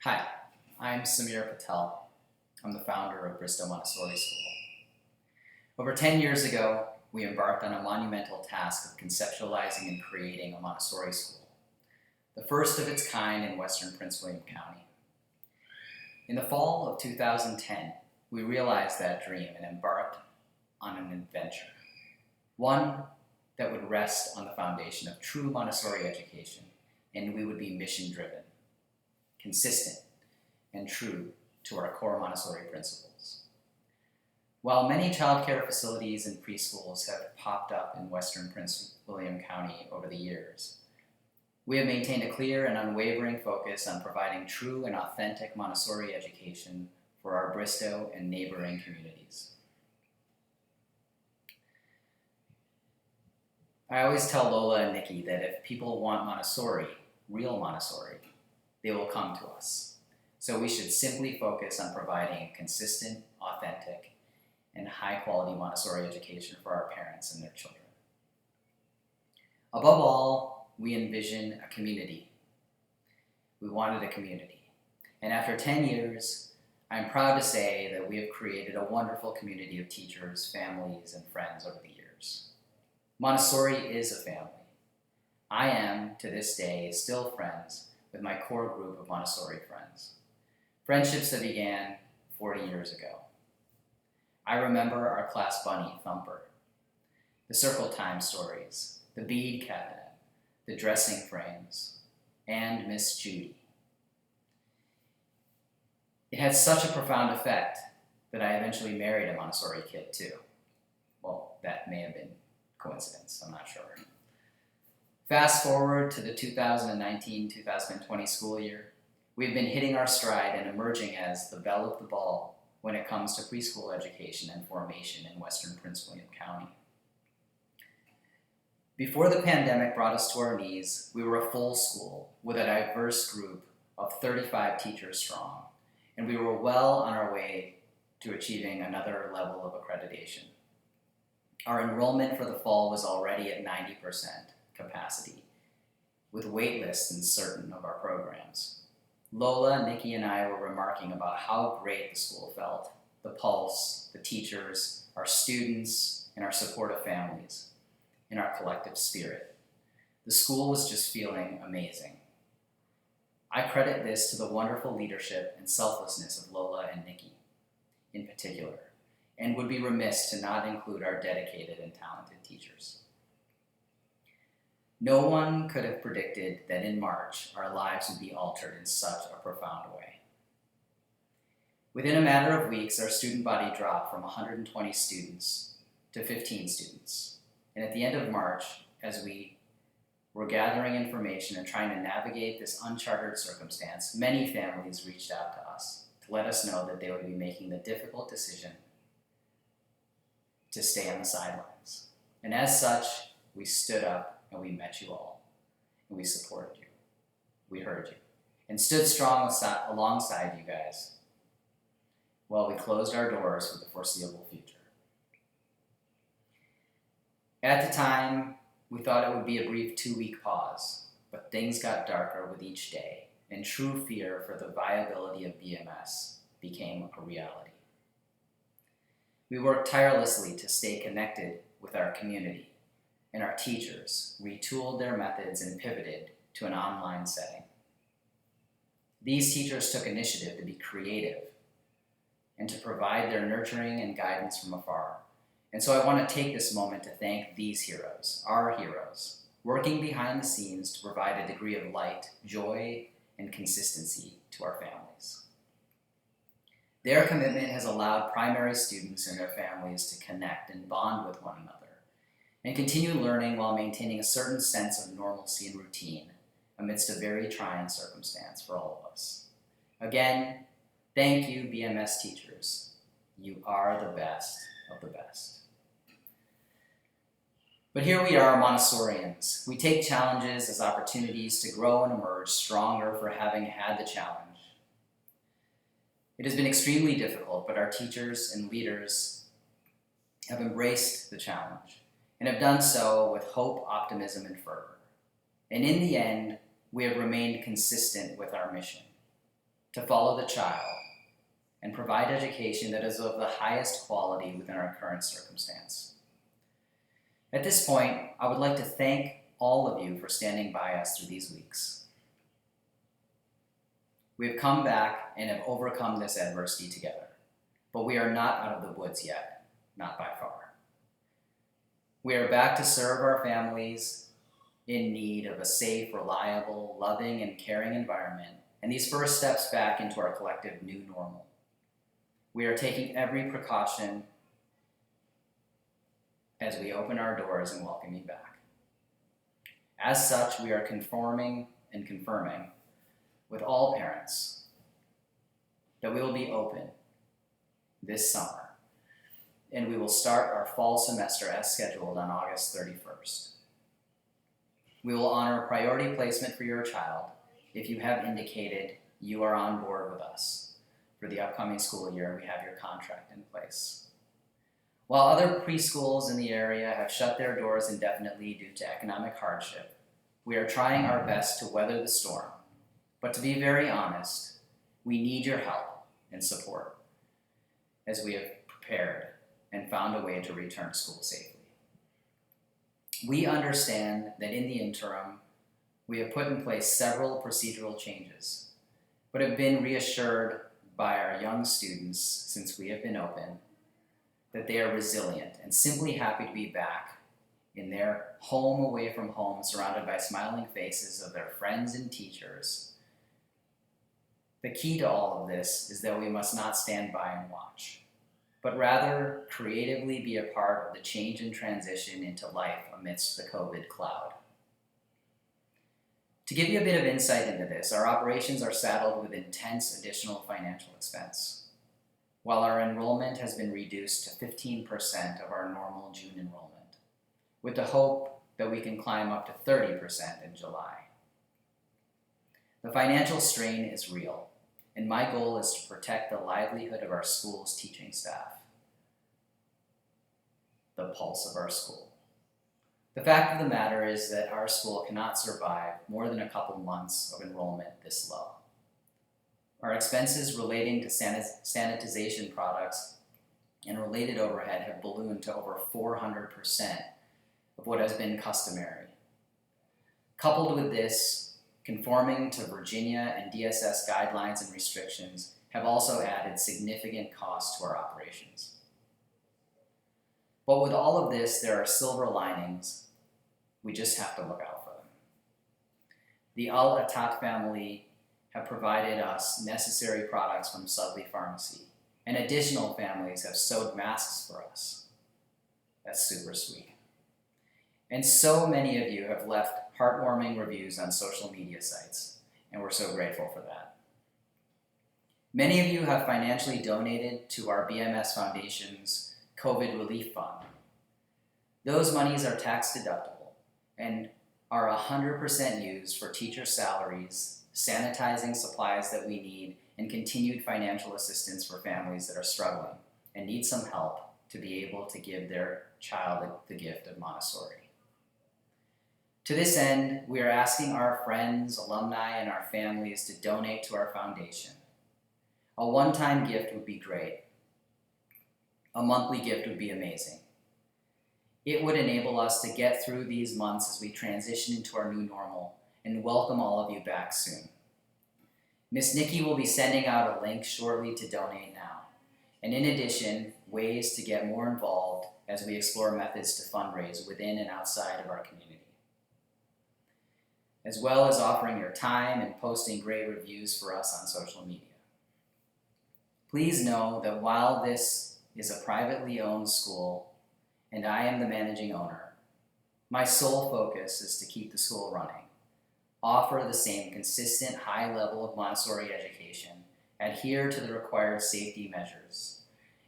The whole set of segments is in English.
Hi, I'm Samir Patel. I'm the founder of Bristow Montessori School. Over 10 years ago, we embarked on a monumental task of conceptualizing and creating a Montessori school, the first of its kind in western Prince William County. In the fall of 2010, we realized that dream and embarked on an adventure, one that would rest on the foundation of true Montessori education, and we would be mission-driven, consistent, and true to our core Montessori principles. While many childcare facilities and preschools have popped up in western Prince William County over the years, we have maintained a clear and unwavering focus on providing true and authentic Montessori education for our Bristow and neighboring communities. I always tell Lola and Nikki that if people want Montessori, real Montessori, they will come to us. So we should simply focus on providing a consistent, authentic, and high-quality Montessori education for our parents and their children. Above all, we envision a community. We wanted a community. And after 10 years, I'm proud to say that we have created a wonderful community of teachers, families, and friends over the years. Montessori is a family. I am, to this day, still friends with my core group of Montessori friends. Friendships that began 40 years ago. I remember our class bunny, Thumper, the circle time stories, the bead cabinet, the dressing frames, and Miss Judy. It had such a profound effect that I eventually married a Montessori kid too. Well, that may have been coincidence, I'm not sure. Fast forward to the 2019-2020 school year, we've been hitting our stride and emerging as the belle of the ball when it comes to preschool education and formation in western Prince William County. Before the pandemic brought us to our knees, we were a full school with a diverse group of 35 teachers strong, and we were well on our way to achieving another level of accreditation. Our enrollment for the fall was already at 90% capacity, with wait lists in certain of our programs. Lola, Nikki, and I were remarking about how great the school felt, the pulse, the teachers, our students, and our supportive families, and our collective spirit. The school was just feeling amazing. I credit this to the wonderful leadership and selflessness of Lola and Nikki in particular, and would be remiss to not include our dedicated and talented teachers. No one could have predicted that in March, our lives would be altered in such a profound way. Within a matter of weeks, our student body dropped from 120 students to 15 students. And at the end of March, as we were gathering information and trying to navigate this uncharted circumstance, many families reached out to us to let us know that they would be making the difficult decision to stay on the sidelines. And as such, we stood up and we met you all, and we supported you, we heard you, and stood strong alongside you guys while we closed our doors for the foreseeable future. At the time, we thought it would be a brief 2-week pause, but things got darker with each day, and true fear for the viability of BMS became a reality. We worked tirelessly to stay connected with our community, and our teachers retooled their methods and pivoted to an online setting. These teachers took initiative to be creative and to provide their nurturing and guidance from afar. And so I want to take this moment to thank these heroes, our heroes, working behind the scenes to provide a degree of light, joy, and consistency to our families. Their commitment has allowed primary students and their families to connect and bond with one another, and continue learning while maintaining a certain sense of normalcy and routine amidst a very trying circumstance for all of us. Again, thank you, BMS teachers. You are the best of the best. But here we are, Montessorians. We take challenges as opportunities to grow and emerge stronger for having had the challenge. It has been extremely difficult, but our teachers and leaders have embraced the challenge and have done so with hope, optimism, and fervor. And in the end, we have remained consistent with our mission. to follow the child and provide education that is of the highest quality within our current circumstance. At this point, I would like to thank all of you for standing by us through these weeks. We have come back and have overcome this adversity together, but we are not out of the woods yet, not by far. We are back to serve our families in need of a safe, reliable, loving, and caring environment, and these first steps back into our collective new normal. We are taking every precaution as we open our doors and welcome you back. As such, we are conforming and confirming with all parents that we will be open this summer, and we will start our fall semester as scheduled on August 31st. We will honor priority placement for your child if you have indicated you are on board with us for the upcoming school year and we have your contract in place. While other preschools in the area have shut their doors indefinitely due to economic hardship, we are trying our best to weather the storm. But to be very honest, we need your help and support as we have prepared and found a way to return to school safely. We understand that in the interim, we have put in place several procedural changes, but have been reassured by our young students since we have been open that they are resilient and simply happy to be back in their home away from home, surrounded by smiling faces of their friends and teachers. The key to all of this is that we must not stand by and watch, but rather creatively be a part of the change and transition into life amidst the COVID cloud. To give you a bit of insight into this, our operations are saddled with intense additional financial expense, while our enrollment has been reduced to 15% of our normal June enrollment, with the hope that we can climb up to 30% in July. The financial strain is real, and my goal is to protect the livelihood of our school's teaching staff, the pulse of our school. The fact of the matter is that our school cannot survive more than a couple months of enrollment this low. Our expenses relating to sanitization products and related overhead have ballooned to over 400% of what has been customary. Coupled with this, conforming to Virginia and DSS guidelines and restrictions have also added significant costs to our operations. But with all of this, there are silver linings. We just have to look out for them. The Al-Atat family have provided us necessary products from Sudley Pharmacy, and additional families have sewed masks for us. That's super sweet. And so many of you have left heartwarming reviews on social media sites, and we're so grateful for that. Many of you have financially donated to our BMS Foundation's COVID Relief Fund. Those monies are tax deductible and are 100% used for teacher salaries, sanitizing supplies that we need, and continued financial assistance for families that are struggling and need some help to be able to give their child the gift of Montessori. To this end, we are asking our friends, alumni, and our families to donate to our foundation. A one-time gift would be great. A monthly gift would be amazing. It would enable us to get through these months as we transition into our new normal and welcome all of you back soon. Miss Nikki will be sending out a link shortly to donate now, and in addition, ways to get more involved as we explore methods to fundraise within and outside of our community, as well as offering your time and posting great reviews for us on social media. Please know that while this is a privately owned school and I am the managing owner, my sole focus is to keep the school running, offer the same consistent high level of Montessori education, adhere to the required safety measures,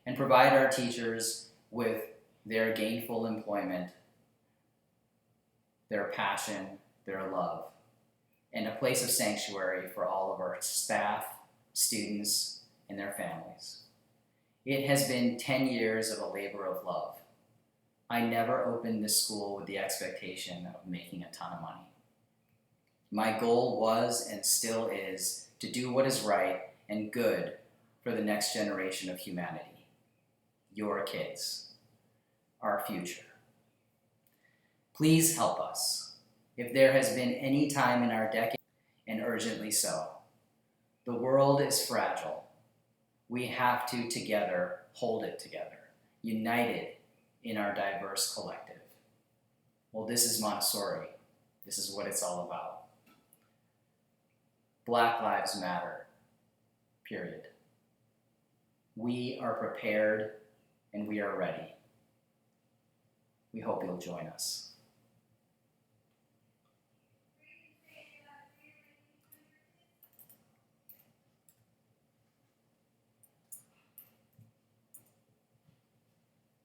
and provide our teachers with their gainful employment, their passion, their love, and a place of sanctuary for all of our staff, students, and their families. It has been 10 years of a labor of love. I never opened this school with the expectation of making a ton of money. My goal was and still is to do what is right and good for the next generation of humanity. Your kids, our future. Please help us. If there has been any time in our decade, and urgently so, the world is fragile. We have to together hold it together, united in our diverse collective. Well, this is Montessori. This is what it's all about. Black Lives Matter, period. We are prepared and we are ready. We hope you'll join us.